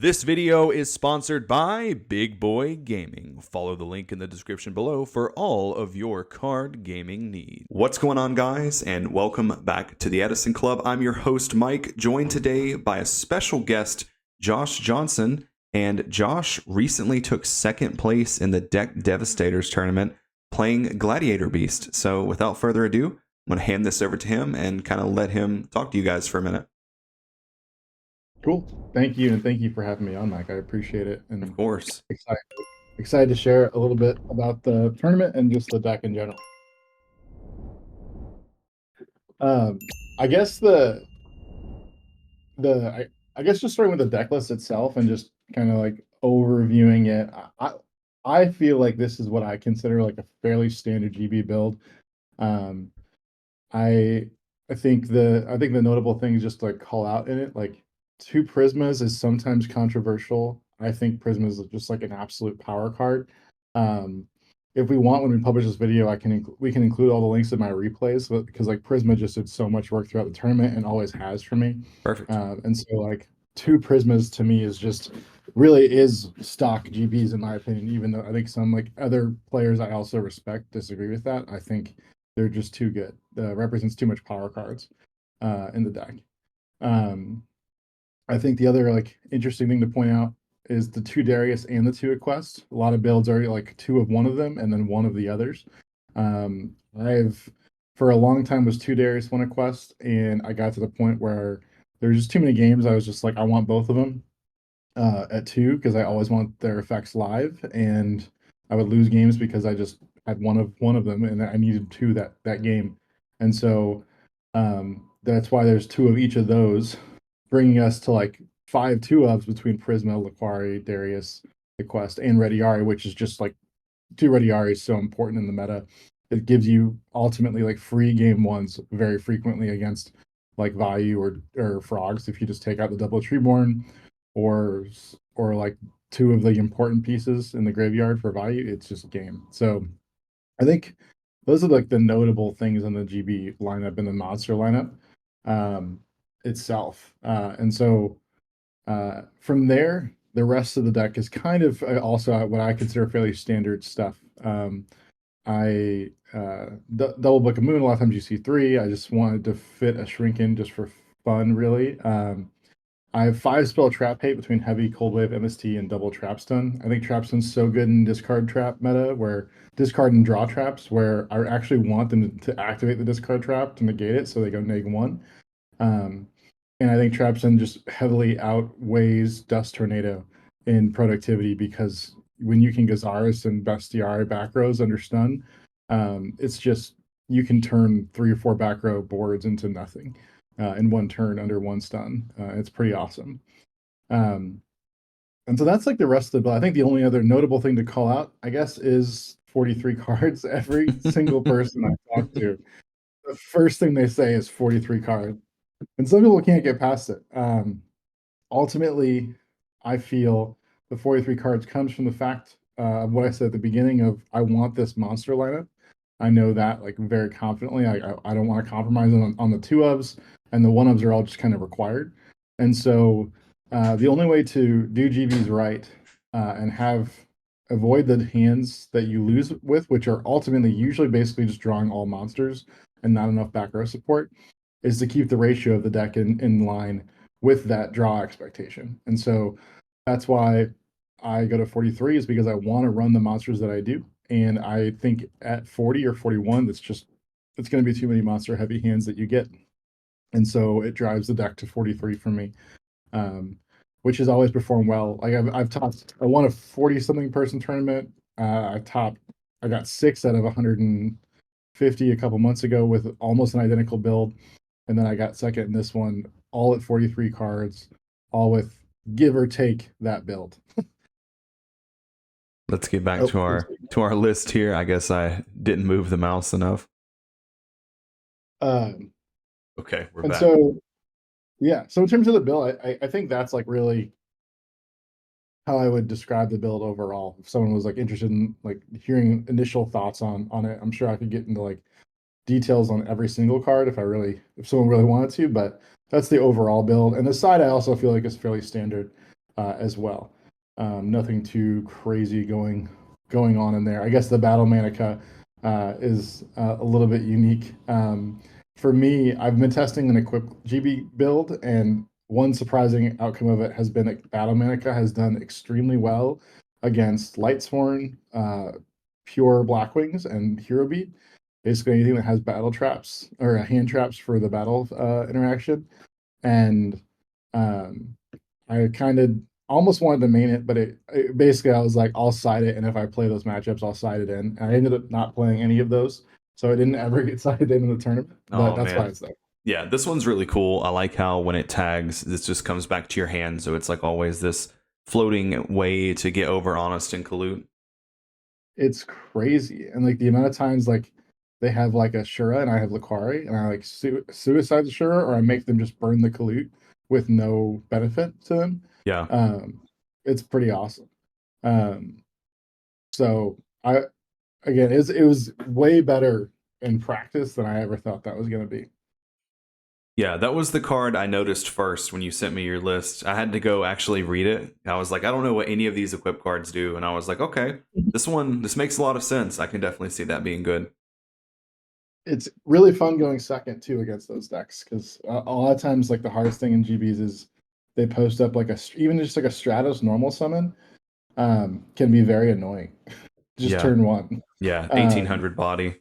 This video is sponsored by Big Boy Gaming. Follow the link in the description below for all of your card gaming needs. What's going on, guys, and welcome back to the Edison Club. I'm your host, Mike, joined today by a special guest, Josh Johnson. And Josh recently took second place in the Deck Devastators tournament playing Gladiator Beast. So without further ado, I'm going to hand this over to him and kind of let him talk to you guys for a minute. Cool. Thank you, and thank you for having me on, Mike. I appreciate it. And Of course. excited to share a little bit about the tournament and just the deck in general. I guess I guess just starting with the deck list itself and just kind of like overviewing it. I feel like this is what I consider like a fairly standard GB build. Um, I think the notable thing is just to like call out in it, like two Prismas is sometimes controversial. I think Prismas is just like an absolute power card. If we want, when we publish this video, we can include all the links in my replays, because like Prisma just did so much work throughout the tournament and always has for me. Perfect. And so like two Prismas to me is just really is stock GBs in my opinion, even though I think some like other players I also respect disagree with that. I think they're just too good. Represents too much power cards in the deck. I think the other like interesting thing to point out is the two Darius and the two Quest. A lot of builds are like two of one of them and then one of the others. I've for a long time was two Darius, one Quest, and I got to the point where there's just too many games. I was just like, I want both of them at two because I always want their effects live, and I would lose games because I just had one of them and I needed two that game, and so that's why there's two of each of those, bringing us to like 5 2-ofs between Prisma, Laquari, Darius, the Quest, and Rediari, which is just like two Rediari is so important in the meta. It gives you ultimately like free game ones very frequently against like Vayu or Frogs if you just take out the double Treeborn or like two of the important pieces in the graveyard for Vayu. It's just game. So I think those are like the notable things in the GB lineup and the monster lineup itself. And so from there, the rest of the deck is kind of also what I consider fairly standard stuff. I double Book of Moon. A lot of times you see three. I just wanted to fit a shrink in just for fun, really. I have 5 spell trap hate between heavy, cold wave, MST, and double trap stun. I think trap stun's so good in discard trap meta, where discard and draw traps, where I actually want them to activate the discard trap to negate it, so they go -1. And I think trap stun just heavily outweighs Dust Tornado in productivity, because when you can Gazaris and Bestiari back rows under stun, it's just you can turn 3 or 4 back row boards into nothing in one turn under one stun. It's pretty awesome. And so that's like the rest of the build. I think the only other notable thing to call out, I guess, is 43 cards. Every single person I talk to, the first thing they say is 43 cards. And some people can't get past it. Ultimately, I feel the 43 cards comes from the fact of what I said at the beginning of I want this monster lineup. I know that like very confidently. I don't want to compromise on the 2-ofs, and the 1-ofs are all just kind of required. And so the only way to do GBs right and avoid the hands that you lose with, which are ultimately usually basically just drawing all monsters and not enough back row support, is to keep the ratio of the deck in line with that draw expectation. And so that's why I go to 43, is because I want to run the monsters that I do. And I think at 40 or 41, it's going to be too many monster heavy hands that you get. And so it drives the deck to 43 for me, which has always performed well. Like I won a 40 something person tournament. I got 6 out of 150 a couple months ago with almost an identical build. And then I got second in this one, all at 43 cards, all with give or take that build. Let's get back to our list here. I guess I didn't move the mouse enough. Okay, we're back. So yeah, so in terms of the build, I think that's like really how I would describe the build overall. If someone was like interested in like hearing initial thoughts on it, I'm sure I could get into like details on every single card if someone really wanted to, but that's the overall build. And the side I also feel like is fairly standard. as well. Nothing too crazy going on in there. I guess the Battle Manica is a little bit unique. For me, I've been testing an equipped GB build, and one surprising outcome of it has been that Battle Manica has done extremely well against Lightsworn, pure Blackwings, and Hero Beat. Basically, anything that has battle traps or hand traps for the battle interaction. And um, I kind of almost wanted to main it, but basically I was like, I'll side it, and if I play those matchups, I'll side it in. And I ended up not playing any of those, so I didn't ever get sided in the tournament. But Oh that's why man. it's there. Yeah, this one's really cool. I like how when it tags, this just comes back to your hand, so it's like always this floating way to get over Honest and Kalut. It's crazy, and like the amount of times like they have like a Shura and I have Laquari, and I like suicide the Shura, or I make them just burn the Kalut with no benefit to them. Yeah. Um, it's pretty awesome. Um, so I again, it was way better in practice than I ever thought that was going to be. Yeah, that was the card I noticed first when you sent me your list. I had to go actually read it. I was like, I don't know what any of these equip cards do. And I was like, okay, this makes a lot of sense. I can definitely see that being good. It's really fun going second too against those decks, because a lot of times like the hardest thing in GBs is they post up like even just like a Stratos normal summon can be very annoying. Just Yeah. turn one. Yeah. Um, 1800 body.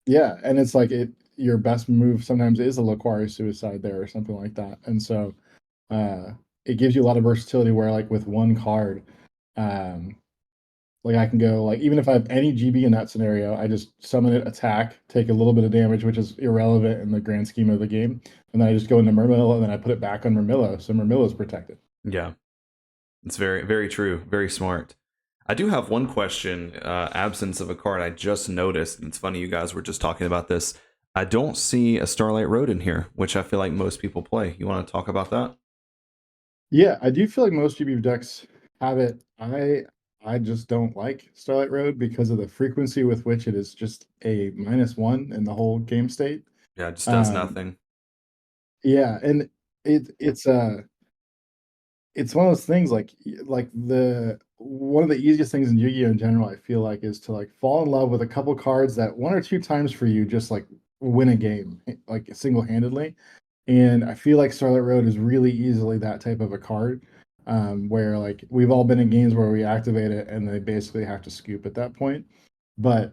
yeah, and it's like your best move sometimes is a Laquari suicide there or something like that. And so uh it gives you a lot of versatility where like with one card, um like I can go like even if I have any GB in that scenario, I just summon it, attack, take a little bit of damage, which is irrelevant in the grand scheme of the game, and then I just go into Murmillo and then I put it back on Murmillo, so Murmillo is protected. Yeah. It's very, very true. Very smart. I do have one question. Absence of a card I just noticed. And it's funny you guys were just talking about this. I don't see a Starlight Road in here, which I feel like most people play. You want to talk about that? Yeah, I do feel like most GB decks have it. I just don't like Starlight Road because of the frequency with which it is just a -1 in the whole game state. Yeah, it just does Um, nothing. yeah, and it's one of those things like the one of the easiest things in Yu-Gi-Oh in general, I feel like, is to like fall in love with a couple cards that one or two times for you just like win a game like single-handedly. And I feel like Starlight Road is really easily that type of a card, where like we've all been in games where we activate it and they basically have to scoop at that point. But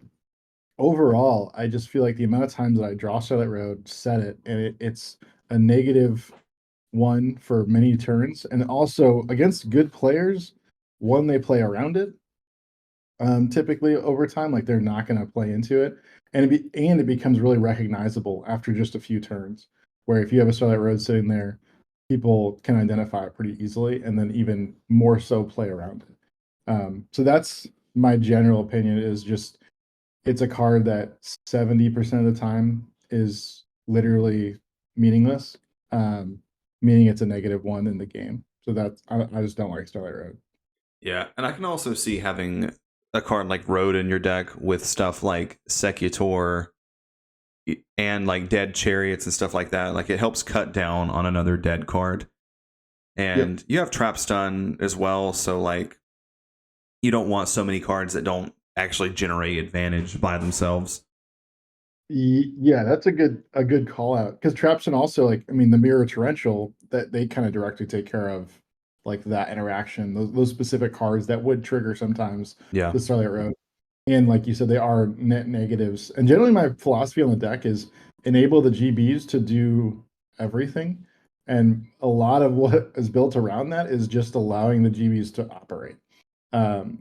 overall, I just feel like the amount of times that I draw Starlight Road, set it, and it's a -1 for many turns, and also against good players, one, they play around it, typically over time, like they're not going to play into it, and it becomes really recognizable after just a few turns. Where if you have a Starlight Road sitting there, people can identify it pretty easily, and then even more so play around it. So that's my general opinion. Is just it's a card that 70% of the time is literally meaningless, um, meaning it's a -1 in the game. So I just don't like Starlight Road. Yeah, and I can also see having a card like Road in your deck with stuff like Secutor and like dead chariots and stuff like that. Like it helps cut down on another dead card. Yep. And you have trap stun as well, so like you don't want so many cards that don't actually generate advantage by themselves. Yeah, that's a good call out, because Trapson also, like, I mean, the Mirror Torrential, that they kind of directly take care of like that interaction, those specific cards that would trigger sometimes Yeah. the Starlight Road. And like you said, they are net negatives. And generally my philosophy on the deck is enable the GBs to do everything. And a lot of what is built around that is just allowing the GBs to operate.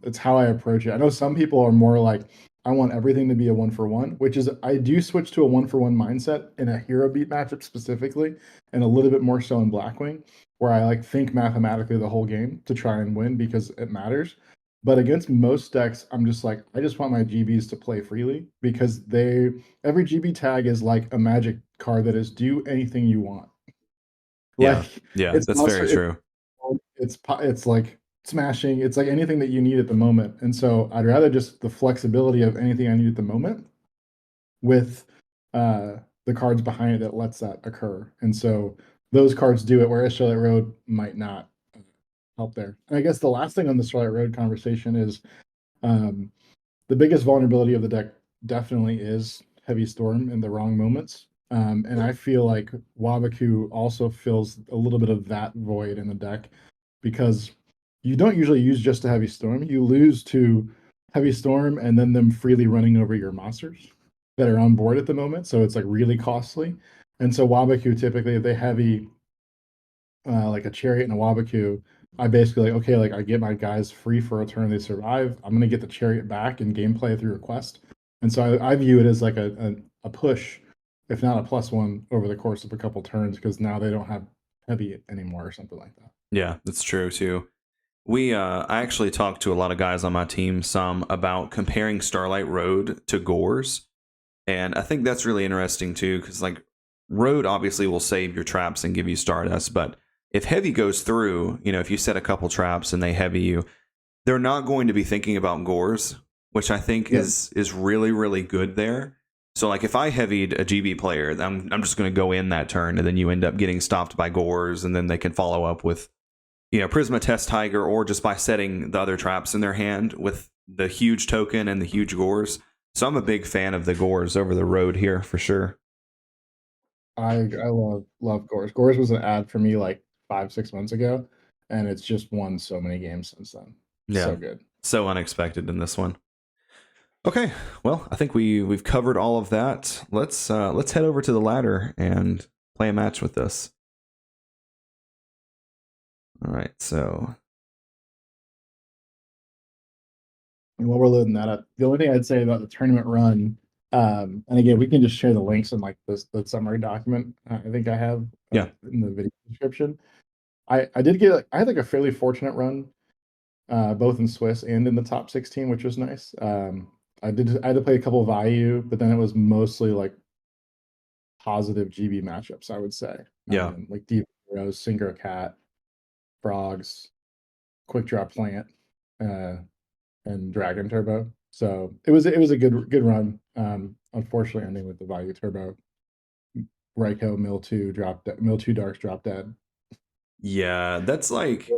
It's how I approach it. I know some people are more like, I want everything to be a 1-for-1, which is I do switch to a 1-for-1 mindset in a hero beat matchup specifically, and a little bit more so in Blackwing, where I like think mathematically the whole game to try and win because it matters. But against most decks, I'm just like, I just want my GBs to play freely, because every GB tag is like a magic card that is do anything you want. Yeah. Like Yeah, it's that's also very true. it's like smashing. It's like anything that you need at the moment. And so I'd rather just the flexibility of anything I need at the moment with uh the cards behind it that lets that occur. And so those cards do it, whereas Charlotte Road might not help there. And I guess the last thing on the Starlight Road conversation is um, the biggest vulnerability of the deck definitely is Heavy Storm in the wrong moments. And I feel like Wabaku also fills a little bit of that void in the deck because you don't usually use just a Heavy Storm. You lose to Heavy Storm and then them freely running over your monsters that are on board at the moment. So it's like really costly. And so Wabaku typically, if they heavy like a Chariot and a Wabaku, I basically like, okay, like I get my guys free for a turn, they survive. I'm gonna get the Chariot back in gameplay through a quest. And so I view it as like a push, if not a +1 over the course of a couple turns, because now they don't have heavy anymore or something like that. Yeah, that's true too. I actually talked to a lot of guys on my team some about comparing Starlight Road to Gores, and I think that's really interesting too, because like Road obviously will save your traps and give you Stardust, but if heavy goes through, if you set a couple traps and they heavy you, they're not going to be thinking about Gores, which I think is really, really good there. So like if I heavied a GB player, I'm just going to go in that turn, and then you end up getting stopped by Gores, and then they can follow up with Prisma Test Tiger, or just by setting the other traps in their hand with the huge token and the huge Gores. So I'm a big fan of the Gores over the Road here for sure. I love Gores. Gores was an ad for me like 5-6 months ago, and it's just won so many games since then. Yeah, So good. So unexpected in this one. Okay, well, I think we've covered all of that. Let's head over to the ladder and play a match with this. All right, so And while we're loading that up, the only thing I'd say about the tournament run, and again, we can just share the links in like the summary document. I think I have in the video description. I had like a fairly fortunate run, both in Swiss and in the top 16, which was nice. I had to play a couple of value, but then it was mostly like positive GB matchups, I would say. Yeah. Like Deep Rose, Synchro Cat, Frogs, Quick Draw Plant, and Dragon Turbo. So it was a good run. Unfortunately ending with the value turbo. Raikou Mill 2 Darks drop dead. Yeah, that's like,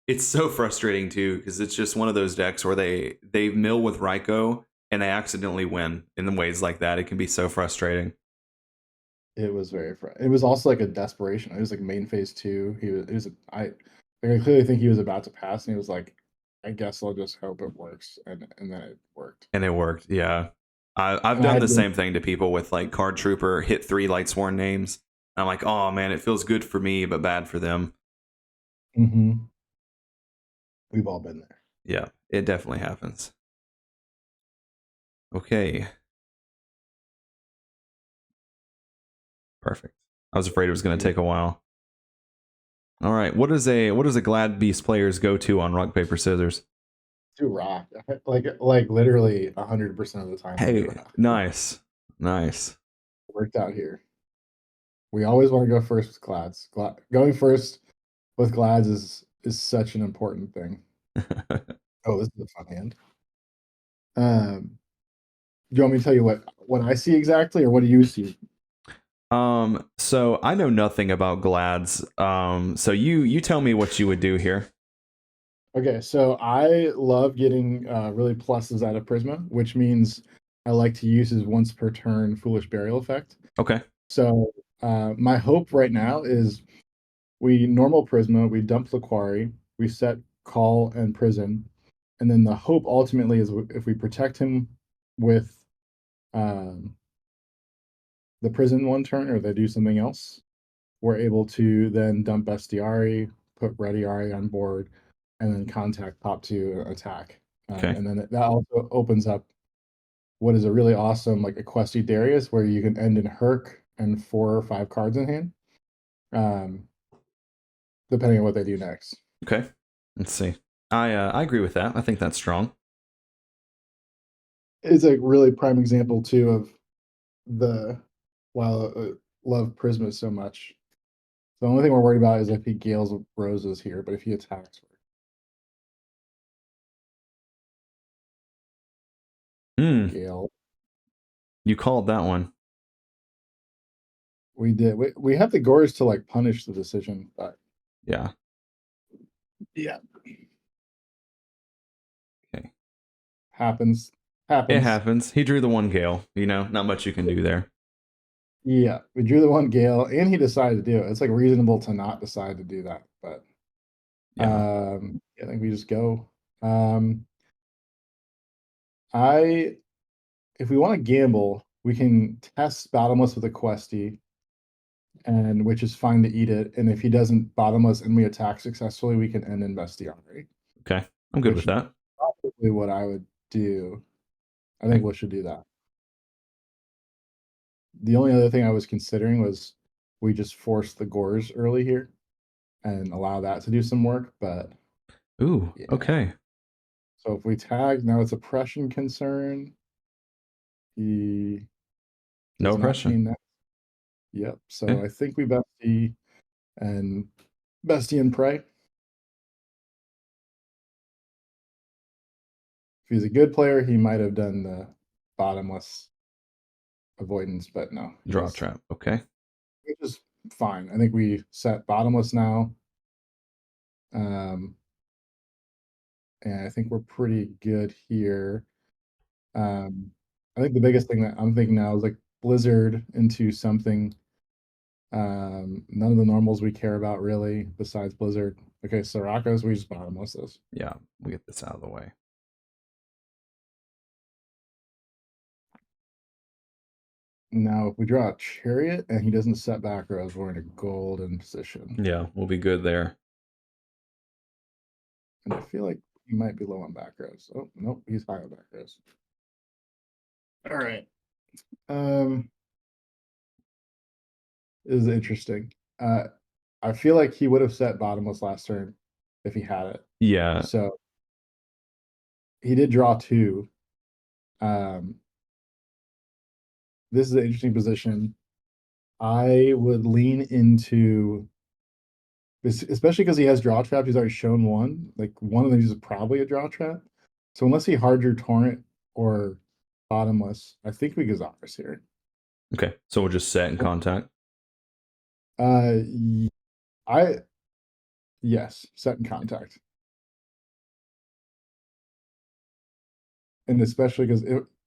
it's so frustrating too, because it's just one of those decks where they mill with Raikou and they accidentally win in ways like that. It can be so frustrating. It was it was also like a desperation. It was like main phase 2. I clearly think he was about to pass, and he was like, I guess I'll just hope it works, and then it worked. And it worked, yeah. I've done the same thing to people with like Card Trooper, hit 3 Lightsworn names. I'm like, oh man, it feels good for me, but bad for them. Mm-hmm. We've all been there. Yeah, it definitely happens. Okay. Perfect. I was afraid it was going to take a while. All right. What does a Glad Beast player's go to on rock paper scissors? To rock, like literally 100% of the time. Hey, nice. Worked out here. We always want to go first with Glads. Going first with Glads is such an important thing. Oh, this is a fun hand. Do you want me to tell you what I see exactly, or what do you see? So I know nothing about Glads. So you tell me what you would do here. Okay, so I love getting really pluses out of Prisma, which means I like to use his once per turn Foolish Burial effect. Okay. So my hope right now is we normal Prisma, we dump the quarry, we set Call and Prison, and then the hope ultimately is if we protect him with um, the Prison one turn, or they do something else, we're able to then dump Bestiari, put Rediari on board, and then contact Pop to attack. Okay. And then that also opens up what is a really awesome like a questy Darius, where you can end in Herc and 4 or 5 cards in hand, depending on what they do next. Okay. Let's see. I agree with that. I think that's strong. It's a really prime example too of the while love Prisma so much. The only thing we're worried about is if he Gales Roses here, but if he attacks, Gale. You called that one. We did. We have the Gores to like punish the decision, but yeah. Yeah. Okay. Happens. It Happens. happens. He drew the one Gale. You know, not much you can do there. Yeah. We drew the one Gale, and he decided to do it. It's like reasonable to not decide to do that, but Yeah. I think we just go. Um, I if we want to gamble, we can test bottomless with a questy, and which is fine to eat it. And if he doesn't bottomless and we attack successfully, we can end in bestiary, Okay. I'm good with which is that. probably what I would do. I Okay. think we should do that. The only other thing I was considering was we just force the gores early here and allow that to do some work. But Ooh. yeah, Okay. so if we tag now, it's oppression concern. He No does not oppression. chain that. Yep. So Okay. I think we bestie and bestie and pray. If he's a good player, he might have done the bottomless avoidance, but no, Draw he's trap. Okay. which is fine. I think we set bottomless now. Um, and I think we're pretty good here. I think the biggest thing that I'm thinking now is like Blizzard into something. None of the normals we care about really, besides Blizzard. Okay, Soraka's, we just bottomless those. Yeah. We get this out of the way. Now, if we draw a Chariot and he doesn't set back rows, we're in a golden position. Yeah. We'll be good there. And I feel like he might be low on back rows. Oh, nope, he's high on back rows. All right. Um, this is interesting. I feel like he would have set bottomless last turn if he had it. Yeah. So he did draw two. Um, this is an interesting position. I would lean into this, especially because he has draw traps. He's already shown one. Like one of these is probably a draw trap. So unless he hard drew torrent or bottomless, I think we Gazars here. Okay. So we'll just set in contact. Uh, I yes, set in contact, and especially because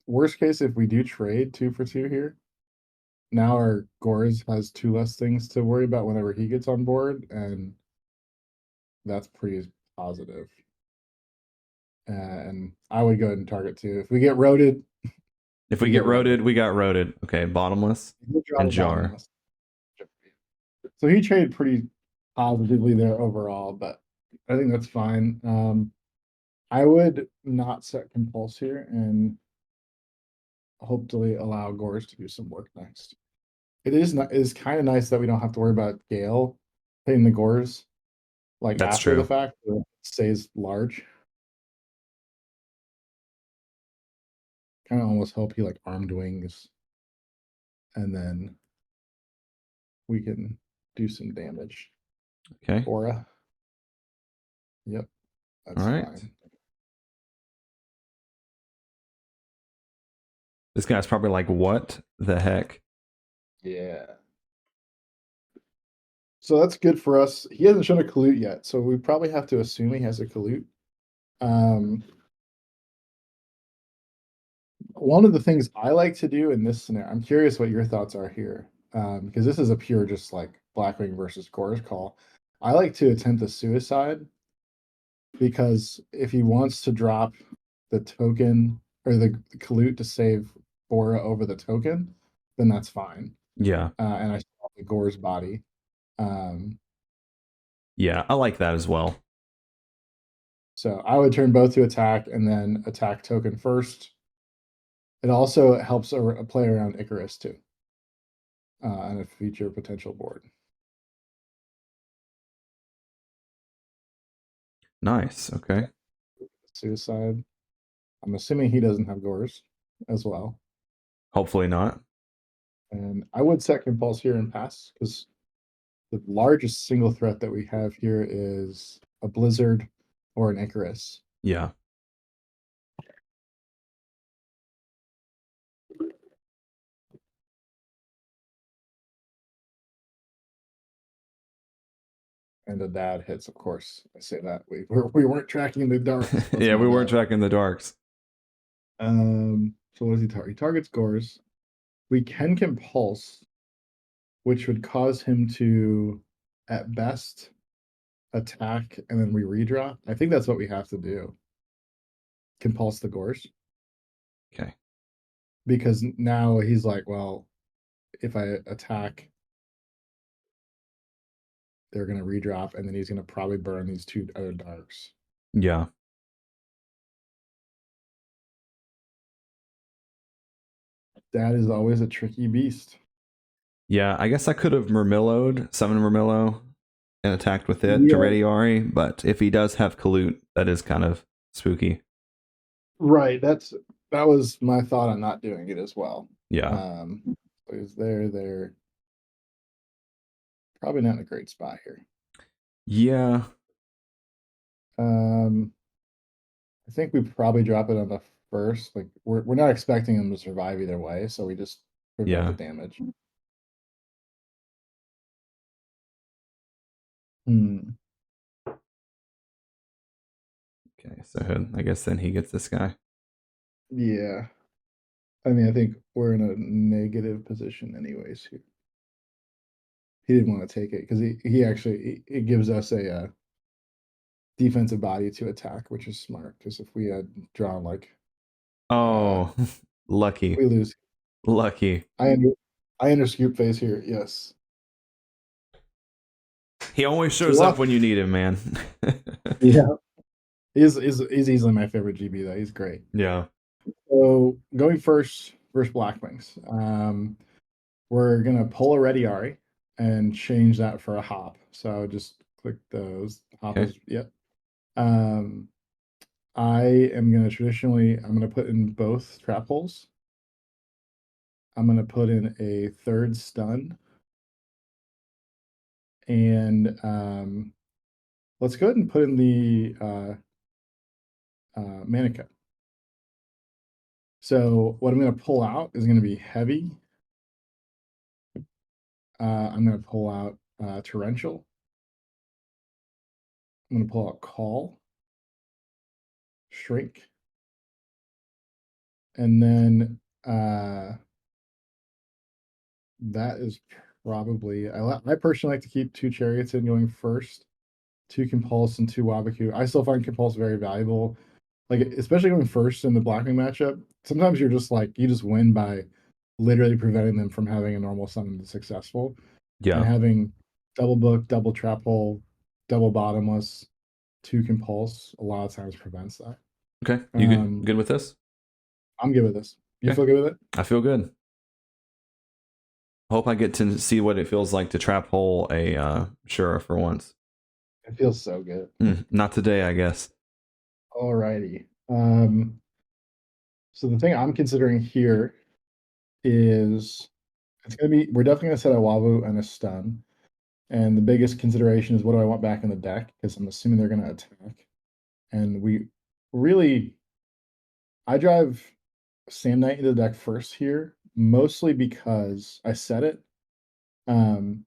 worst case if we do trade 2 for 2 here, now our Gores has 2 less things to worry about whenever he gets on board, and that's pretty positive. And I would go ahead and target 2. If we get roaded, If we we get get roaded. roaded, we got roaded. Okay. Bottomless We'll draw and the jar. bottomless. So he traded pretty positively there overall, but I think that's fine. I would not set compulse here and hopefully allow Gores to do some work next. It is kind of nice that we don't have to worry about Gale hitting the Gores like That's after the true. fact. It stays large. Kind of almost hope he like armed wings, and then we can do some damage. Okay. Aura. Yep, All that's right. fine. This guy's probably like, what the heck? Yeah. So that's good for us. He hasn't shown a Kalut yet, so we probably have to assume he has a Kalut. One of the things I like to do in this scenario, I'm curious what your thoughts are here, because this is a pure just like Blackwing versus Chorus call. I like to attempt a suicide because if he wants to drop the token or the Kalut to save Bora over the token, then that's fine. Yeah. And I still have the Gore's body. Um, Yeah. I like that as well. so I would turn both to attack and then attack token first. It also helps a play around Icarus too, and a future potential board. Nice. Okay. Suicide. I'm assuming he doesn't have Gores as well. Hopefully not. And I would set Compulse here and pass because the largest single threat that we have here is a Blizzard or an Icarus. Yeah. And the dad hits, of course. I say that we weren't tracking the darks. That's Yeah, my we weren't bad. tracking the darks. So what does he target? He targets Gores. We can compulse, which would cause him to, at best, attack and then we redraw. I think that's what we have to do. Compulse the Gores. Okay. Because now he's like, well, if I attack, they're gonna redrop, and then he's gonna probably burn these two other darks. Yeah. That is always a tricky beast. Yeah, I guess I could have Murmilloed, summoned Murmillo, and attacked with it to Yeah, ready Ari, but if he does have Kalut, that is kind of spooky. right. That was my thought on not doing it as well. Yeah. Is they're probably not in a great spot here. Yeah. I think we probably drop it on the first. Like we're not expecting him to survive either way, so we just prevent the Yeah. damage. Okay, so I guess then he gets this guy. Yeah. I mean, I think we're in a negative position anyways here. He didn't want to take it because he actually it gives us a defensive body to attack, which is smart. Because if we had drawn like Oh, lucky. we lose. Lucky. I under scoop phase here. Yes. He always shows up when you need him, man. Yeah. He's easily my favorite GB though. He's great. Yeah. So going first versus Blackwings. We're gonna pull a ready Ari and change that for a hop. So just click those. Hop Okay. is yep. I am gonna I'm gonna put in both trap holes. I'm gonna put in a third stun. And let's go ahead and put in the Manica. So what I'm gonna pull out is gonna be heavy. I'm gonna pull out torrential. I'm gonna pull out call, shrink, and then that is probably I personally like to keep two chariots in going first, two compulse and two wabaku. I still find compulse very valuable, like especially going first in the Blackwing matchup. Sometimes you're just like you just win by literally preventing them from having a normal summon that's successful, and Yeah. having double book, double trap hole, double bottomless, two compulse a lot of times prevents that. Okay. You good with this? I'm good with this. You Okay. feel good with it? I feel good. Hope I get to see what it feels like to trap hole a Shura for once. It feels so good. Not today, I guess. Alrighty. So the thing I'm considering here is we're definitely gonna set a Wabu and a stun. And the biggest consideration is what do I want back in the deck? Because I'm assuming they're gonna attack. And we really I drive Sam Knight into the deck first here, mostly because I set it. Um,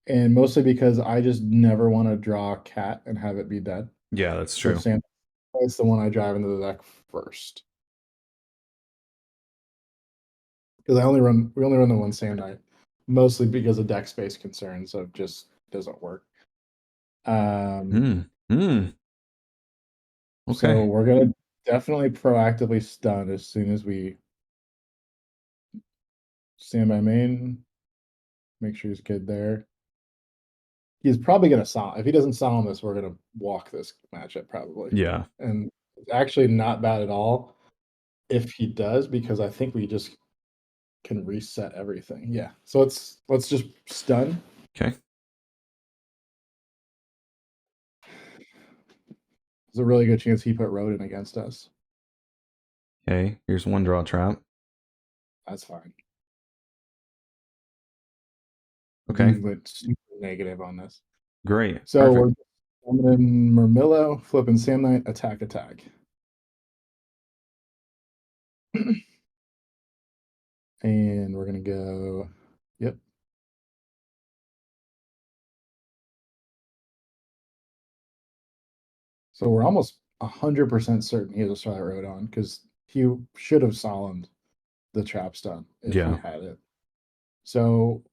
and mostly because I just never want to draw a cat and have it be dead. Yeah, that's So true. Sam Knight's the one I drive into the deck first. Because we only run the one Sam Knight, mostly because of deck space concerns of just doesn't work. So Okay. we're gonna definitely proactively stun as soon as we stand by main. Make sure he's good there. He's probably gonna sound. If he doesn't sound this, we're gonna walk this matchup probably. Yeah. And it's actually not bad at all if he does, because I think we just can reset everything. Yeah. So let's just stun. Okay. There's a really good chance he put Rodin against us. Okay. Here's one draw trap. That's fine. Okay. We went super negative on this. Great. So Perfect. we're summoning Murmillo, flipping Sam Knight, attack. And we're gonna go. Yep. So we're almost 100% certain he has a Starlight Road on because he should have solemned the trap stun if he Yeah. had it. So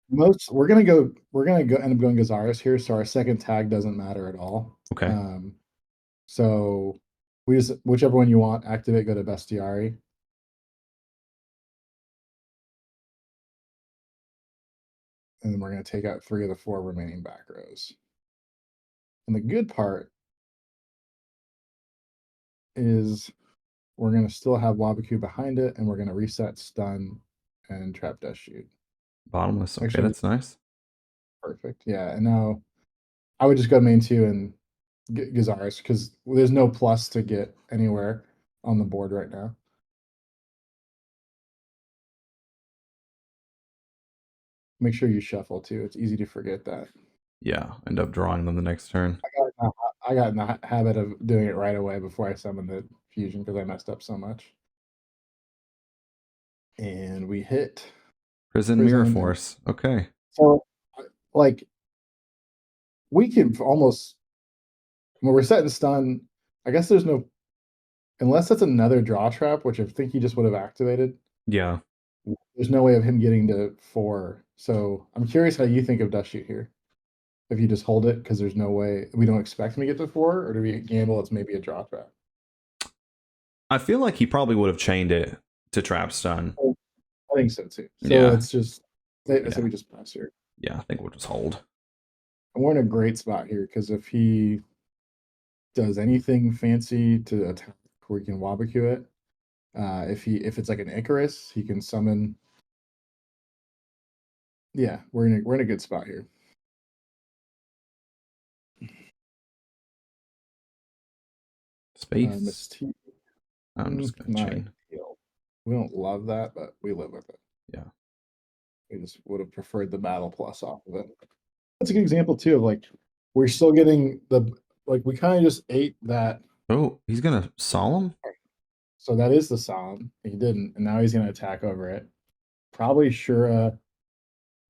we're gonna go end up going Gazaris here, so our second tag doesn't matter at all. Okay. So we just whichever one you want, activate, go to Bestiari. And then we're gonna take out 3 of the 4 remaining back rows. And the good part is we're gonna still have Wabaku behind it, and we're gonna reset stun and trap Death Shoot. Bottomless. Okay, Actually, that's nice. perfect. Yeah, and now I would just go main 2 and get Gazaris because there's no plus to get anywhere on the board right now. Make sure you shuffle too. It's easy to forget that. Yeah, end up drawing them the next turn. I got in the habit of doing it right away before I summoned the fusion because I messed up so much. And we hit Prison Mirror Force. Okay. So, like, we can almost when we're set in stun. I guess there's no unless that's another draw trap, which I think he just would have activated. Yeah. There's no way of him getting to 4. So I'm curious how you think of Dust Shoot here. If you just hold it because there's no way we don't expect him to get to 4, or do we gamble it's maybe a draw trap? I feel like he probably would have chained it to trap stun. I think so too. So Yeah. it's just so we just pass here. Yeah, I think we'll just hold. And we're in a great spot here because if he does anything fancy to attack, we can Wabaku it. If it's like an Icarus, he can summon. Yeah, we're in a good spot here. Space. I'm just gonna chain. Ideal. We don't love that, but we live with it. Yeah. We just would have preferred the battle plus off of it. That's a good example too of like we're still getting we kind of just ate that. Oh, he's gonna solemn? So that is the solemn. He didn't, and now he's gonna attack over it. Probably Shura.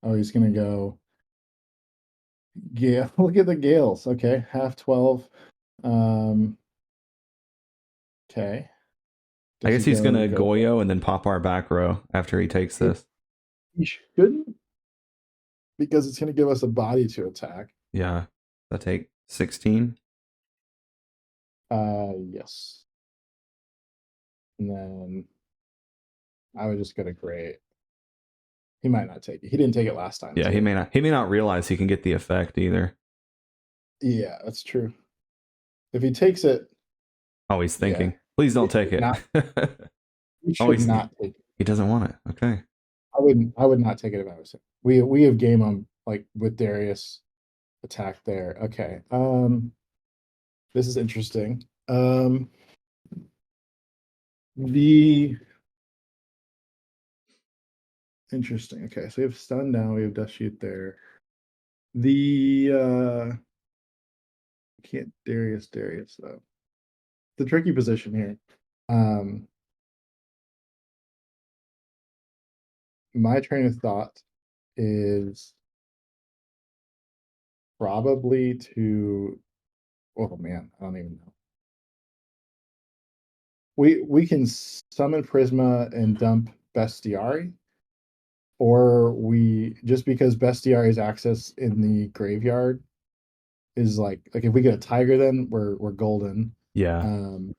Oh, he's gonna go. Yeah, look at the Gales. Okay, half 12. Okay. I guess he's gonna Goyo and then pop our back row after he takes this. He shouldn't, because it's gonna give us a body to attack. Yeah. That take 16. Yes. And then I would just go to great. He might not take it. He didn't take it last time. Yeah, he may not realize he can get the effect either. Yeah, that's true. If he takes it. Oh, he's thinking. Yeah. Please don't take it. He should not take it. He doesn't want it. Okay. I would not take it if I was him. We have game on like with Darius attack there. Okay. This is interesting. Interesting. Okay, so we have stun now, we have Dust Shoot there. Can't Darius though. The tricky position here. My train of thought is probably to oh man, I don't even know. We can summon Prisma and dump Bestiari, or we just because Bestiari's access in the graveyard is like if we get a tiger, then we're golden. Yeah. And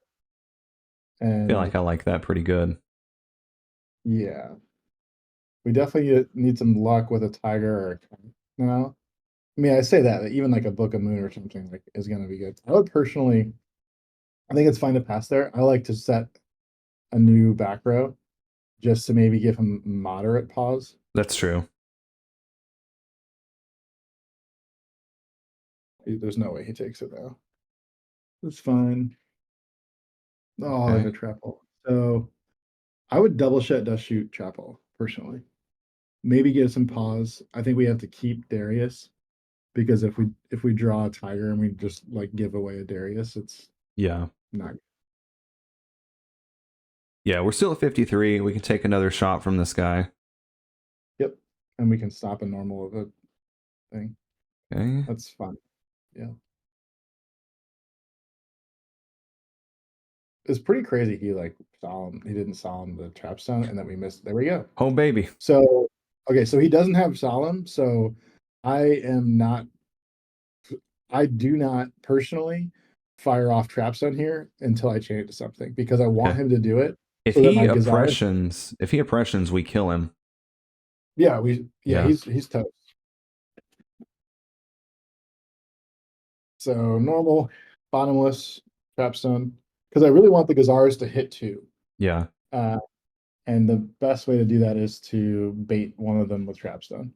I feel like I like that pretty good. Yeah. We definitely need some luck with a tiger or a I mean, I say that even like a Book of Moon or something like is going to be good. I would personally, I think it's fine to pass there. I like to set a new back row just to maybe give him moderate pause. That's true. There's no way he takes it now. That's fine. Oh, there's a trap hole. So I would double shut Dust Shoot trap hole personally. Maybe give some pause. I think we have to keep Darius because if we draw a tiger and we just like give away a Darius, it's not good. Yeah, we're still at 53. We can take another shot from this guy. Yep. And we can stop a normal of a thing. Okay. That's fun. Yeah. it's pretty crazy. He like he didn't solemn the trapstone, and then we missed. There we go. Oh baby. So okay, so he doesn't have solemn. So I am not. I do not personally fire off trapstone here until I chain it to something because I want Okay. him to do it If so that he my Gazara. oppressions, we kill him. Yeah, Yeah. he's toast. So normal, bottomless trapstone because I really want the Gazaras to hit two. Yeah. Uh, and the best way to do that is to bait one of them with trapstone.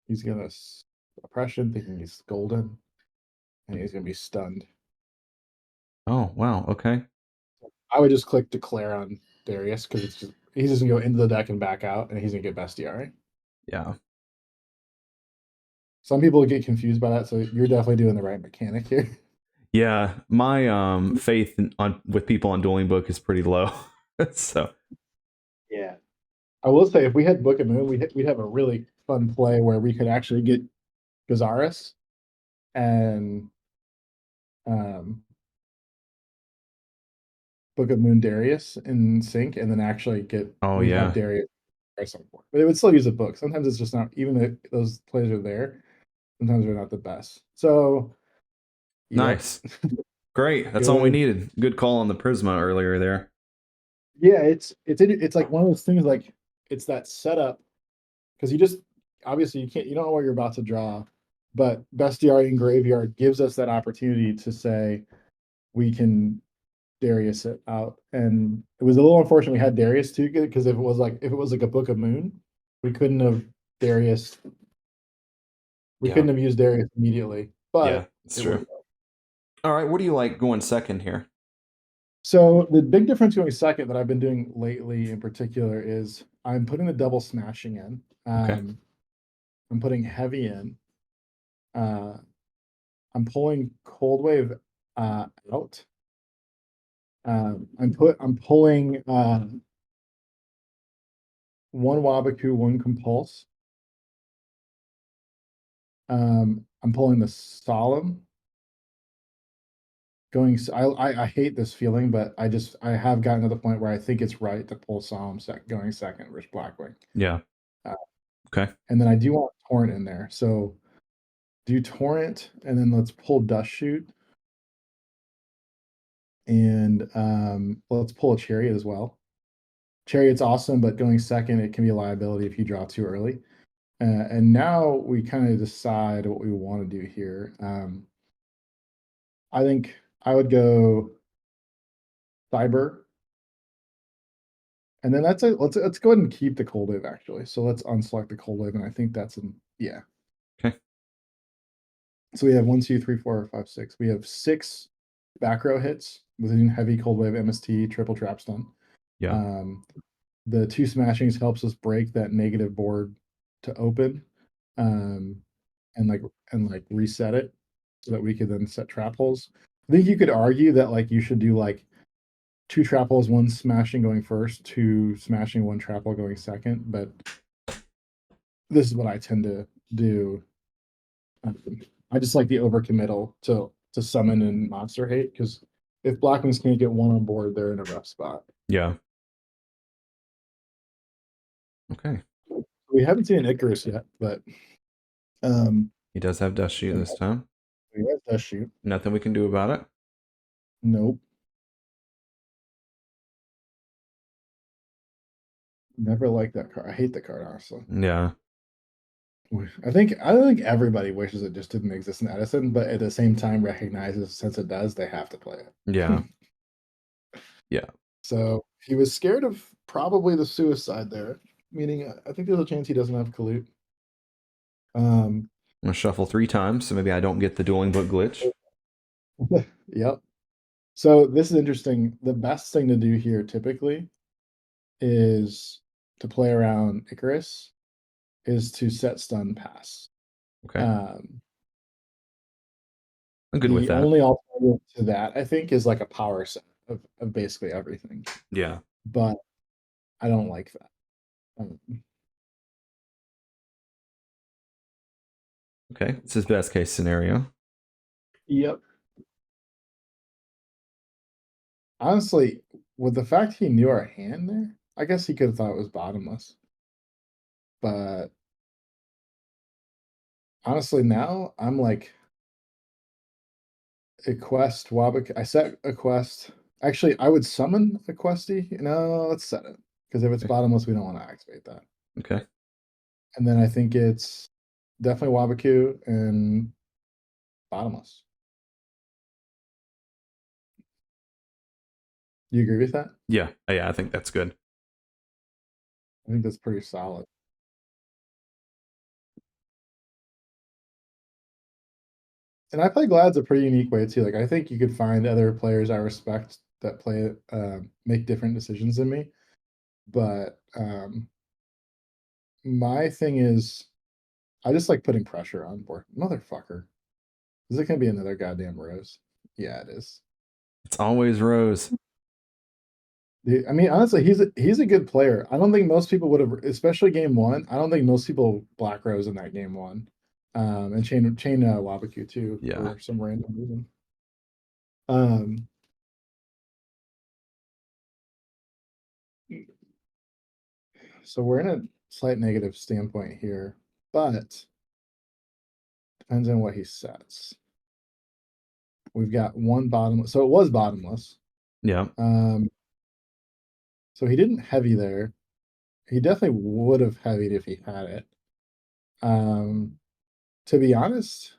He's gonna oppression, thinking he's golden, and he's gonna be stunned. Oh wow. Okay. I would just click declare on Darius because he's just gonna go into the deck and back out, and he's gonna get bestiary. Yeah. Some people get confused by that, so you're definitely doing the right mechanic here. Yeah. My faith with people on Dueling Book is pretty low. So Yeah. I will say, if we had Book of Moon, we'd have a really fun play where we could actually get Gazaris and Book of Moon Darius in sync, and then actually we'd have Darius or something. But it would still use a book. Sometimes it's just not, even if those plays are there, sometimes they're not the best. So, yep. nice. Great. That's all we needed. Good call on the Prisma earlier there. Yeah, it's like one of those things, like it's that setup because you just obviously you don't know what you're about to draw, but bestiary in graveyard gives us that opportunity to say we can Darius it out. And it was a little unfortunate we had Darius too good because if it was like a Book of Moon, we couldn't have Darius. We couldn't have used Darius immediately. But it's true. All right, what do you like going second here? So the big difference going second that I've been doing lately in particular is I'm putting the double smashing in. I'm putting heavy in. I'm pulling cold wave out. I'm pulling one Wabaku, one Compulse. I'm pulling the Solemn. I hate this feeling, but I have gotten to the point where I think it's right to pull Solemn going second versus Blackwing. Yeah. Okay. And then I do want Torrent in there. So do Torrent, and then let's pull Dust Shoot. And let's pull a Chariot as well. Chariot's awesome, but going second, it can be a liability if you draw too early. And now we kind of decide what we want to do here. I think I would go Cyber. And then let's go ahead and keep the Cold Wave actually. So let's unselect the Cold Wave, and I think that's yeah. Okay. So we have 1, 2, 3, 4, 5, 6. We have 6 back row hits within heavy Cold Wave, MST, triple trapstone. Yeah. The 2 smashings helps us break that negative board to open, and reset it so that we could then set trap holes. I think you could argue that like you should do like 2 trap holes, 1 smashing going first, 2 smashing, 1 trap hole going second, but this is what I tend to do. I just like the overcommittal to summon and monster hate, because if Blackwings can't get 1 on board, they're in a rough spot. Yeah. Okay. We haven't seen an Icarus yet, but he does have Dust Shoot this time. He has Dust Shoot. Nothing we can do about it. Nope. Never liked that card. I hate the card, honestly. Yeah. I think everybody wishes it just didn't exist in Edison, but at the same time recognizes since it does, they have to play it. Yeah. Yeah. So he was scared of probably the suicide there, meaning I think there's a chance he doesn't have Kalut. I'm gonna shuffle 3 times, so maybe I don't get the Dueling Book glitch. Yep. So this is interesting. The best thing to do here typically is to play around Icarus, is to set stun pass. Okay. I'm good with that. The only alternative to that, I think, is like a power set of basically everything. Yeah. But I don't like that. Okay, it's his best case scenario. Yep. Honestly, with the fact he knew our hand there, I guess he could have thought it was bottomless. But honestly, now I'm like a quest Wabak. I set a quest. Actually, I would summon a questy. No, let's set it. Because if it's bottomless, we don't want to activate that. Okay. And then I think it's definitely Wabaku and bottomless. Do you agree with that? Yeah, I think that's good. I think that's pretty solid. And I play Glad's a pretty unique way too. Like I think you could find other players I respect that play make different decisions than me. But my thing is I just like putting pressure on board. Motherfucker. Is it gonna be another goddamn Rose? Yeah, it is. It's always Rose. Dude, I mean, honestly, he's a good player. I don't think most people would have, especially game one. I don't think most people Black Rose in that game one, and chain Wabaku too Yeah. for some random reason. Um, so we're in a slight negative standpoint here, but depends on what he sets. We've got one bottomless, so it was bottomless. Yeah. So he didn't heavy there. He definitely would have heavied if he had it. To be honest,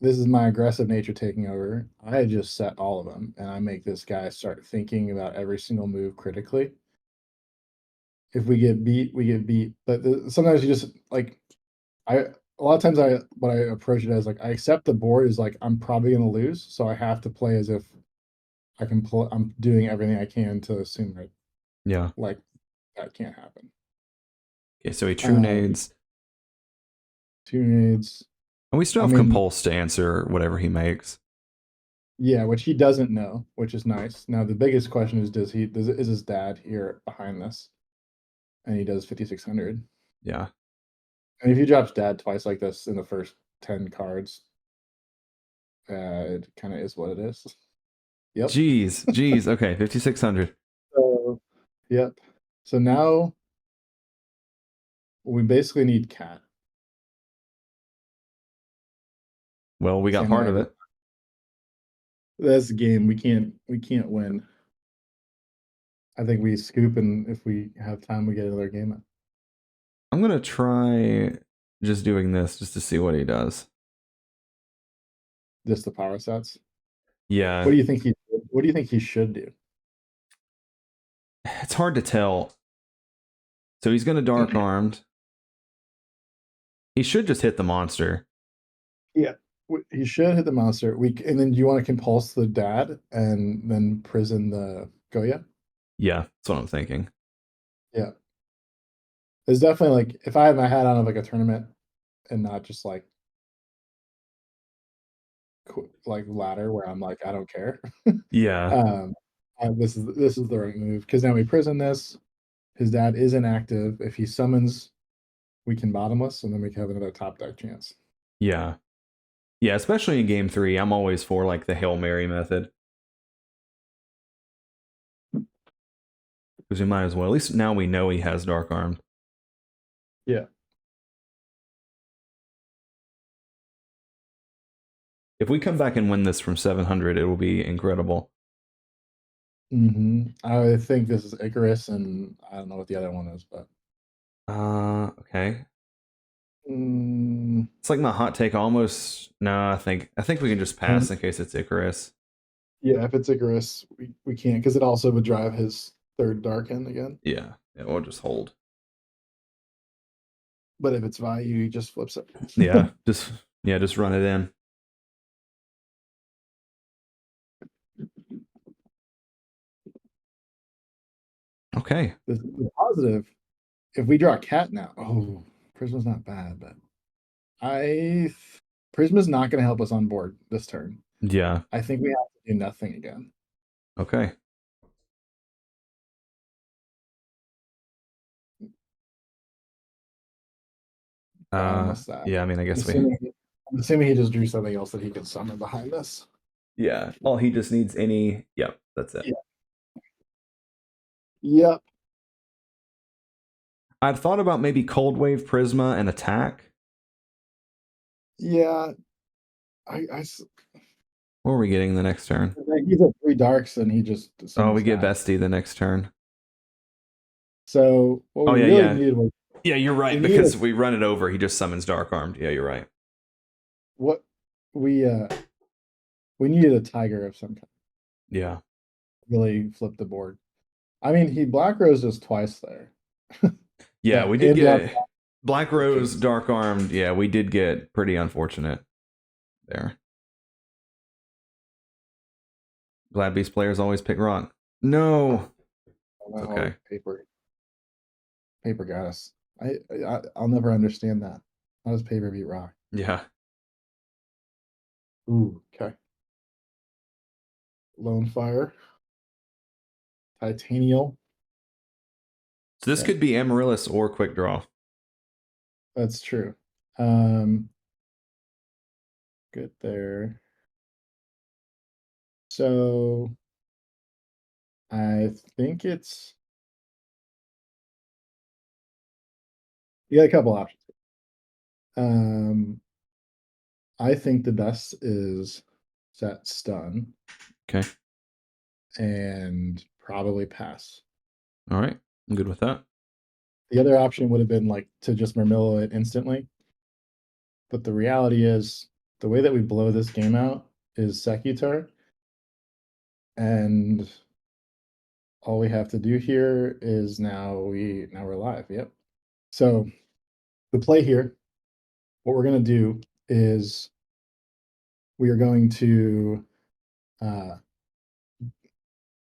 this is my aggressive nature taking over. I just set all of them, and I make this guy start thinking about every single move critically. If we get beat, we get beat. But sometimes you just like a lot of times what I approach it as like I accept the board is like I'm probably gonna lose, so I have to play as if I can pull. I'm doing everything I can to assume that Yeah. like that can't happen. Okay, so he true nades. Two nades. And we still I have mean, compulse to answer whatever he makes. yeah, which he doesn't know, which is nice. Now the biggest question is is his dad here behind this? And he does 5,600. Yeah. And if he drops dad twice like this in the first 10 cards, it kind of is what it is. Yep. Jeez. Okay, 5,600. So, yep. So now we basically need cat. Well, we got Same part way. of it. That's the game. We can't win. I think we scoop, and if we have time, we get another game in. I'm gonna try just doing this just to see what he does. Just the power sets. Yeah. What do you think he should do? It's hard to tell. So he's gonna dark armed. He should just hit the monster. Yeah. He should hit the monster. And then do you want to compulse the dad and then prison the Goya? Yeah, that's what I'm thinking. Yeah. It's definitely like if I had my hat on of like a tournament and not just like ladder where I'm like I don't care. Yeah. This is the right move because now we prison this. His dad is inactive. If he summons, we can bottomless, and then we can have another top deck chance. Yeah. Yeah, especially in game 3, I'm always for like the Hail Mary method. Because we might as well. At least now we know he has dark armed. Yeah. If we come back and win this from 700, it will be incredible. I think this is Icarus, and I don't know what the other one is, but Okay. mm, It's like my hot take almost. No, I think we can just pass in case it's Icarus. yeah, if it's Icarus, we can't because it also would drive his third dark end again. Yeah, we'll just hold. But if it's value, he just flips it. Yeah, just run it in. Okay. The positive, if we draw a cat now, Prisma's not bad, but Prisma's not going to help us on board this turn. Yeah. I think we have to do nothing again. Okay. I missed that. Yeah, I mean, I guess I'm assuming he just drew something else that he could summon behind this. Yeah, all he just needs any... Yep, that's it. Yeah. Yep. I'd thought about maybe Cold Wave, Prisma, and Attack. Yeah. What are we getting the next turn? He's at 3 darks and he just. Oh, we get Vesty the next turn. So what we really needed was. Yeah, you're right, because we run it over. He just summons Dark Armed. Yeah, you're right. What we needed a tiger of some kind. Yeah. Really flip the board. I mean, he Black Rose us twice there. Yeah, we did get Black Rose, Dark Armed. Yeah, we did get pretty unfortunate there. Glad Beast players always pick rock. No. Okay. Paper got us. I'll never understand that. How does paper beat rock? Yeah. Ooh, okay. Lone Fire. Titanial. So this could be Amaryllis or Quick Draw. That's true. Good there. So I think it's you got a couple options. I think the best is set stun. Okay. And probably pass. All right. I'm good with that. The other option would have been like to just Murmillo it instantly. But the reality is the way that we blow this game out is Secutor. And all we have to do here is now we're live. Yep. So the play here, what we're going to do is we are going to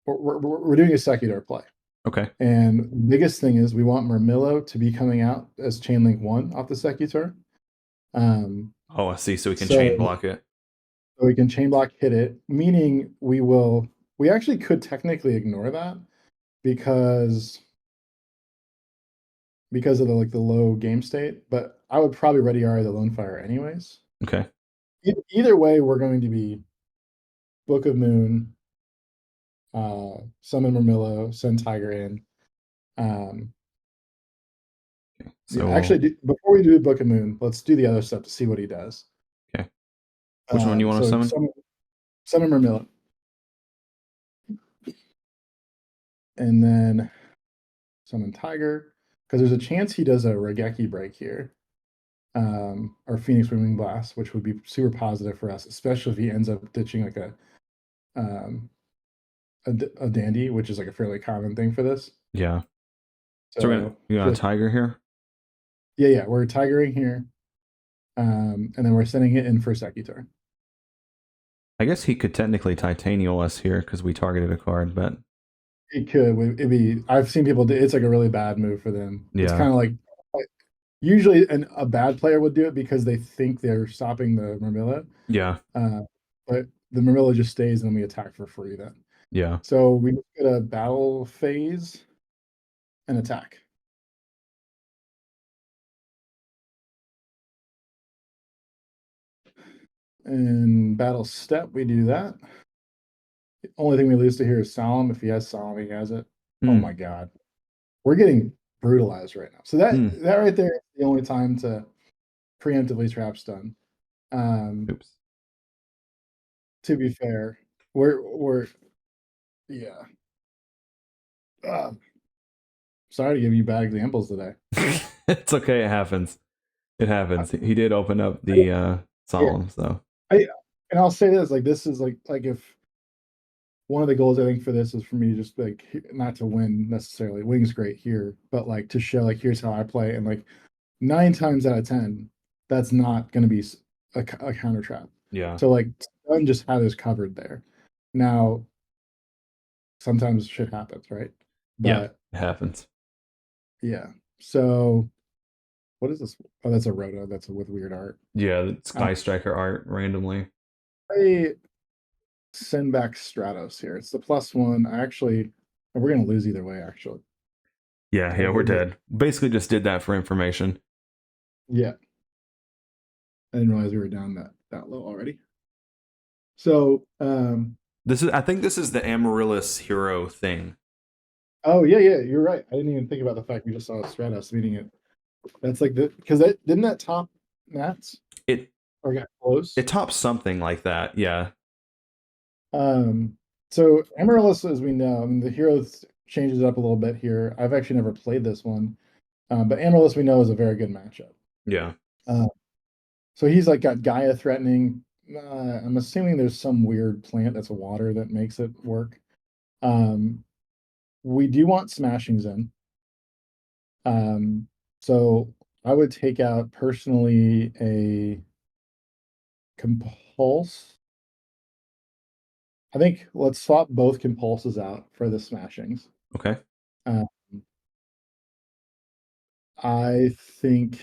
we're doing a Secutor play. Okay. And the biggest thing is we want Murmillo to be coming out as Chainlink 1 off the Secutor. I see. So we can chain block it. So we can chain block hit it, meaning we actually could technically ignore that because of the low game state, but I would probably ready RA the Lone Fire anyways. Okay. Either way, we're going to be Book of Moon, summon Murmillo, send Tiger in. So actually, before we do Book of Moon, let's do the other stuff to see what he does. Okay. Which one do you want to summon? Summon Murmillo. And then summon Tiger, because there's a chance he does a Regeki break here. Or Phoenix Winging Blast, which would be super positive for us, especially if he ends up ditching like a Dandy, which is like a fairly common thing for this. Yeah. So you got a Tiger here? Yeah, we're Tigering here. And then we're sending it in for Secutor. I guess he could technically Titanial us here because we targeted a card, but it could. I've seen people do it's like a really bad move for them. Yeah. It's kind of like usually a bad player would do it because they think they're stopping the Murmillo. Yeah. But the Murmillo just stays and we attack for free then. Yeah. So we get a battle phase and attack. And battle step, we do that. The only thing we lose to here is Solemn. If he has Solemn, he has it. Oh my god. We're getting brutalized right now. So that right there is the only time to preemptively trap stun. Oops. To be fair, we're yeah. Sorry to give you bad examples today. It's okay. It happens. It happens. He did open up the Solemn, so. And I'll say this, like this is like if one of the goals I think for this is for me to just like not to win necessarily. Wing's great here, but like to show like here's how I play, and like 9 times out of 10, that's not going to be a counter trap. Yeah. So like Stun just had us covered there. Now, sometimes shit happens, right? But, yeah, it happens. Yeah. So, what is this? Oh, that's a Rhoda. That's with weird art. Yeah, Sky Striker art randomly. I send back Stratos here. It's the +1. We're gonna lose either way, actually. Yeah, we're dead. Basically just did that for information. Yeah, I didn't realize we were down that low already. So, I think this is the Amaryllis hero thing. oh yeah, yeah, you're right. I didn't even think about the fact we just saw Stratos meeting it. That's like because that didn't that top Nats It or got close. it tops something like that. Yeah. Um, so Amaryllis, as we know, I mean, the hero changes it up a little bit here. I've actually never played this one, but Amaryllis we know is a very good matchup. Yeah. Uh, so he's like got Gaia threatening. I'm assuming there's some weird plant that's a water that makes it work. Um, we do want smashings in. So I would take out personally a compulse. I think let's swap both compulses out for the smashings. Okay. Um, I think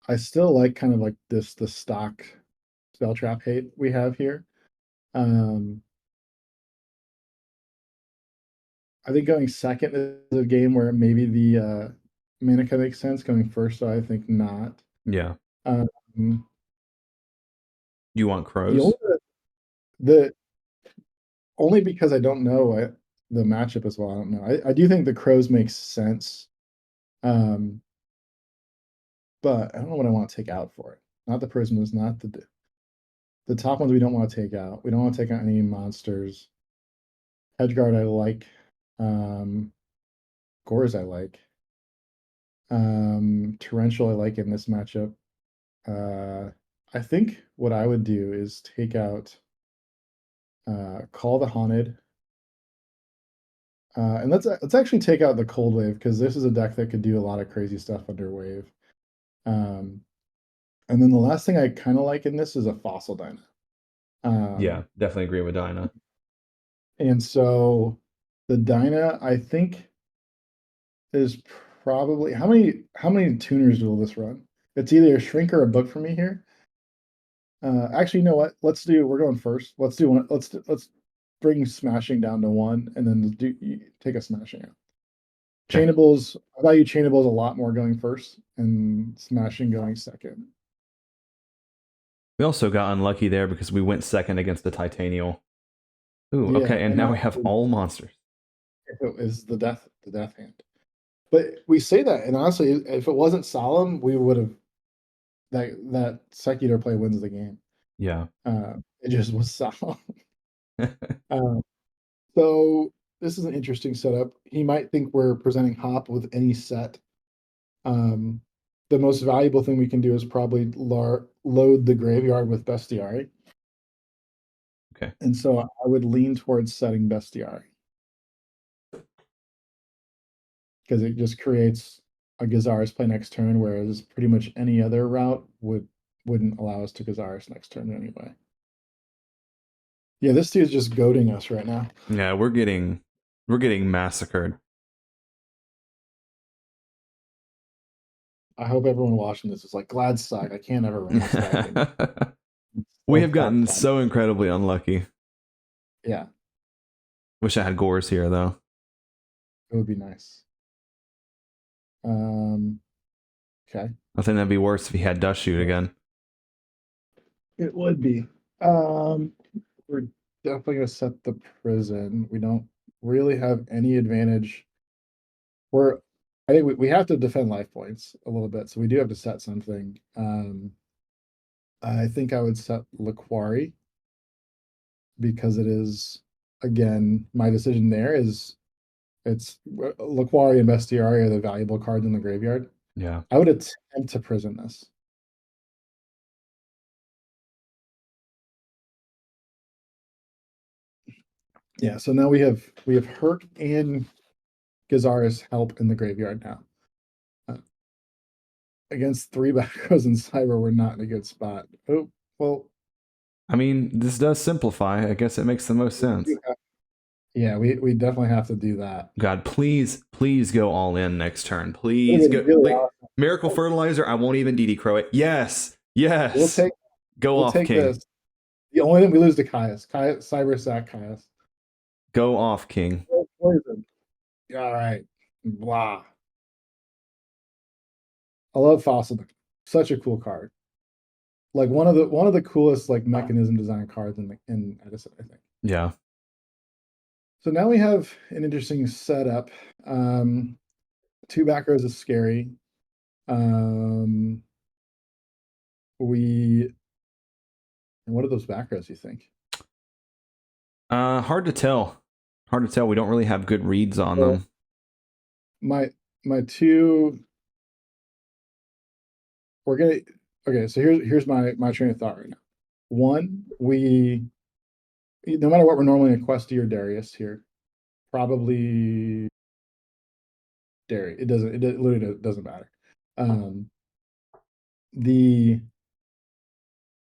I still like kind of like the stock spell trap hate we have here. Um, I think going second is a game where maybe the Manica makes sense. Going first, so I think not. Yeah. Um, You want the only crows? the only because I don't know the matchup as well. I don't know. I do think the crows makes sense. Um, but I don't know what I want to take out for it. Not the prisoners, not the top ones we don't want to take out. We don't want to take out any monsters. Hedgeguard I like. Um, Gores I like. Torrential I like in this matchup. Uh, I think what I would do is take out Call the Haunted. And let's actually take out the Cold Wave because this is a deck that could do a lot of crazy stuff under Wave. Um, and then the last thing I kind of like in this is a Fossil Dyna. Yeah, definitely agree with Dinah. And so the Dyna, I think, is probably how many tuners will this run? It's either a shrink or a book for me here. Actually, you know what? We're going first. Let's do one. Let's bring smashing down to one, and then take a smashing out. Okay. Chainables, I value chainables a lot more going first, and smashing going second. We also got unlucky there because we went second against the Titanial. Ooh, Yeah, okay, and and now we have all monsters. it is the death hand. But we say that, and honestly, if it wasn't solemn, we would have that Secular play wins the game. Yeah. It just was solemn. Um, so this is an interesting setup. He might think we're presenting Hop with any set. Um, the most valuable thing we can do is probably load the graveyard with Bestiari. Okay. And so I would lean towards setting Bestiari because it just creates a Gazaris play next turn, whereas pretty much any other route wouldn't allow us to Gazaris next turn anyway. Yeah, this dude's just goading us right now. Yeah, we're getting massacred. I hope everyone watching this is like, glad suck. I can't ever run this deck. And We so have gotten fucked up. so incredibly unlucky. Yeah, Wish I had Gores here though. it would be nice. Um, okay. I think that'd be worse if he had Dust Shoot again. It would be. Um, we're definitely gonna set the prison. We don't really have any advantage. I think we have to defend life points a little bit, so we do have to set something. I think I would set Laquari because it is, again, my decision there is it's Laquari and Bestiari are the valuable cards in the graveyard. Yeah. I would attempt to prison this. Yeah, so now we have Hurt and Gazaris help in the graveyard now. Uh, against three back rows and Cyber, we're not in a good spot. Oh, well, I mean, this does simplify. I guess it makes the most sense. yeah, we definitely have to do that. God, please go all in next turn. Please go. Really Like, awesome. Miracle Fertilizer, I won't even DD Crow it. Yes. We'll Yes. Go we'll off, take King. this. The only thing we lose to Caius. Cyber sack Caius. Go off, King. Poison. All right. Blah. I love Fossil. Such a cool card. Like one of the coolest like mechanism design cards in Edison, I think. Yeah. So now we have an interesting setup. Two back rows is scary. Um, we what are those back rows, you think? Hard to tell. Hard to tell. We don't really have good reads on Well, them. my two we're gonna okay, so here's my train of thought right now. One, we no matter what, we're normally a Questy or Darius here. Probably Darius. It literally doesn't matter. Um the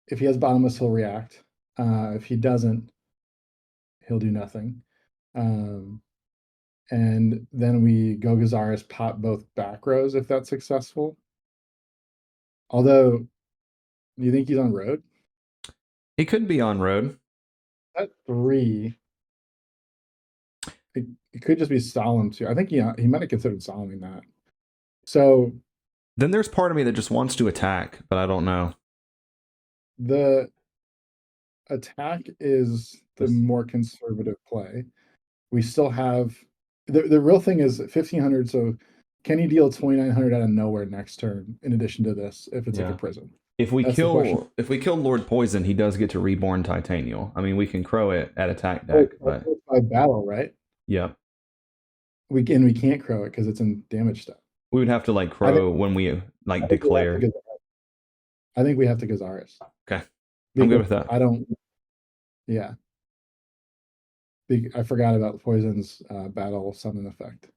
if he has bottomless, he'll react. If he doesn't, he'll do nothing. Um and then we go Gazaris, pop both back rows if that's successful. Although, do you think he's on road? He could be on road. At three, it could just be Solemn too. I think he might have considered Solemning that. So Then there's part of me that just wants to attack, but I don't know. the attack is the more conservative play. We still have the real thing is 1500. So can he deal 2900 out of nowhere next turn in addition to this if it's like a prison? If we That's the question. kill Lord Poison, he does get to reborn Titanial. I mean, we can crow it at attack deck, but By battle, right? yeah, We can't crow it because it's in damage step. we would have to like crow when we like declare. I think we have to Gazaris. Okay, I'm good with that. I don't. Yeah, I forgot about the Poison's battle summon effect.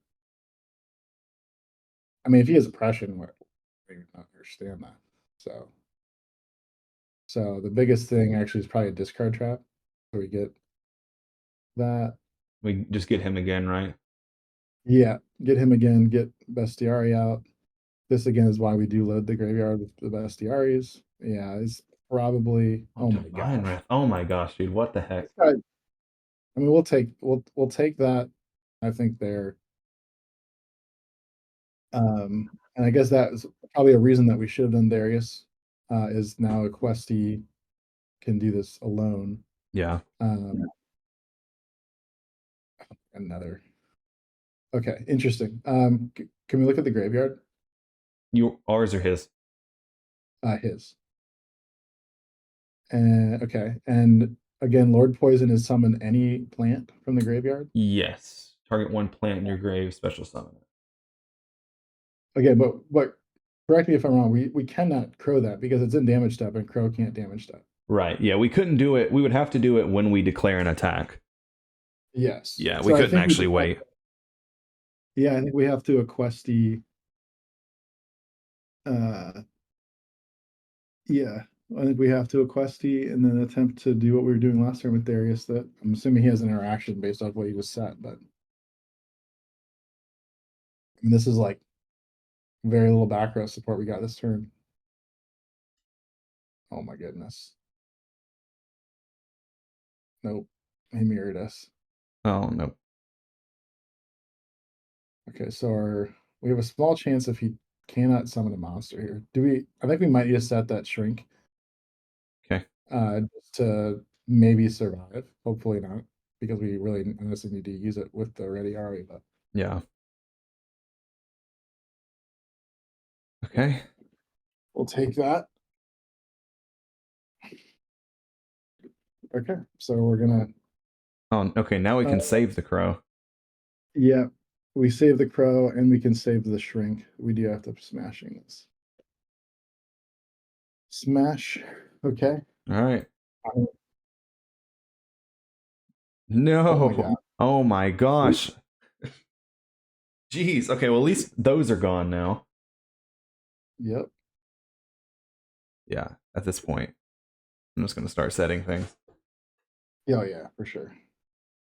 I mean, if he has oppression, we would not understand that. So the biggest thing actually is probably a discard trap. So we get that. We just get him again, right? Yeah, get him again. Get Bestiari out. This again is why we do load the graveyard with the Bestiaries. Yeah, it's probably. Oh my gosh. Oh my gosh, dude! What the heck? I mean, we'll take that. I think there. And I guess that is probably a reason that we should have done Darius. Is now a Questy can do this alone. Yeah. Another. Okay, interesting. Can we look at the graveyard? Ours or his? His. And okay, and again, Lord Poison is summon any plant from the graveyard. Yes. Target one plant in your grave, special summon it. Again, but correct me if I'm wrong. We cannot crow that because it's in damage step, and crow can't damage step. Right. Yeah, we couldn't do it. We would have to do it when we declare an attack. Yes. Yeah, we couldn't actually wait. Yeah, I think we have to a Questy. Yeah, I think we have to a Questy and then attempt to do what we were doing last time with Darius. That I'm assuming he has an interaction based off what he just said, but I mean, this is like very little back row support we got this turn. Oh my goodness. Nope. He mirrored us. Oh no. Okay, so we have a small chance if he cannot summon a monster here. I think we might need to set that shrink. Okay. Just to maybe survive. Hopefully not, because we really honestly need to use it with the ready Ari, but yeah. Okay. We'll take that. Okay, so we're gonna. Oh, okay. Now we can save the crow. Yeah, we save the crow and we can save the shrink. We do have to smashing this. Smash. Okay. All right. No. Oh my gosh. Jeez. Okay. Well, at least those are gone now. Yep. Yeah. At this point, I'm just gonna start setting things. Oh yeah, for sure.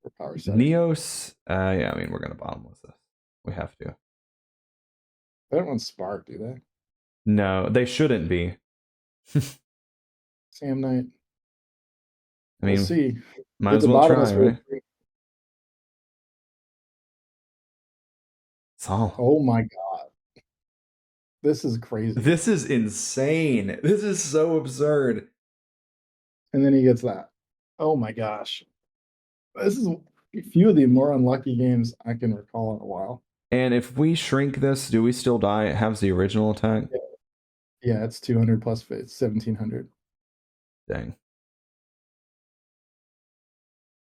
For power setting. Neos. Yeah. I mean, we're gonna bottomless this. We have to. They don't want Spark, do they? No, they shouldn't be. Sam Knight. I mean, we'll see. Might as well try, right? Oh my god. This is crazy. This is insane. This is so absurd. And then he gets that. Oh my gosh. This is a few of the more unlucky games I can recall in a while. And if we shrink this, do we still die? It has the original attack? Yeah, it's 200 plus it's 1700. Dang.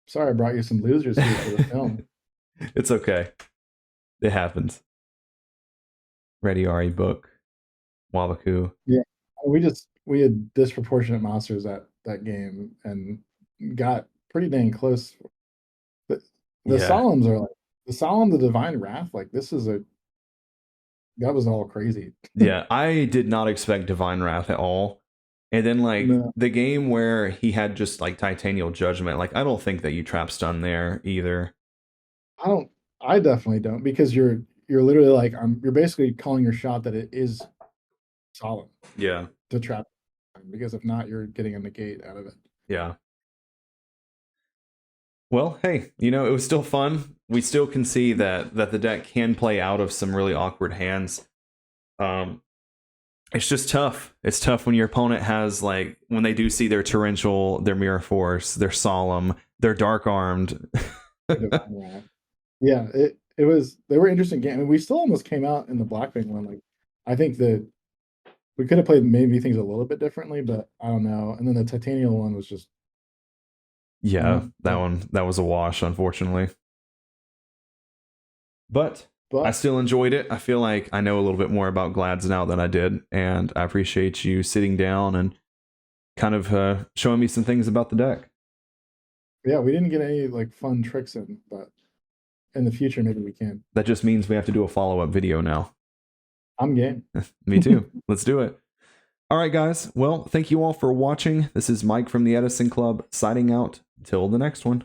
Sorry I brought you some losers here for the film. It's okay. It happens. Ready Ari book. Wabaku. Yeah. We had disproportionate monsters that game and got pretty dang close. The Solemns are like the Solemn, the Divine Wrath, like this is that was all crazy. Yeah, I did not expect Divine Wrath at all. And then the game where he had just like Titanial Judgment, like I don't think that you trap stun there either. I definitely don't, because you're literally like you're basically calling your shot that it is Solemn. Yeah. To trap, because if not, you're getting a negate out of it. Yeah. Well, hey, it was still fun. We still can see that the deck can play out of some really awkward hands. It's just tough. It's tough when your opponent has when they do see their Torrential, their Mirror Force, their Solemn, their Dark Armed. Yeah, they were interesting games. I mean, we still almost came out in the Blackwing one. I think that we could have played maybe things a little bit differently, but I don't know. And then the Titanial one was just that was a wash, unfortunately. But I still enjoyed it. I feel like I know a little bit more about Glads now than I did, and I appreciate you sitting down and kind of showing me some things about the deck. Yeah, we didn't get any fun tricks in, but in the future maybe we can. That just means we have to do a follow-up video now. I'm game. Me too. Let's do it. All right, guys. Well, thank you all for watching. This is Mike from the Edison Club signing out. Till the next one.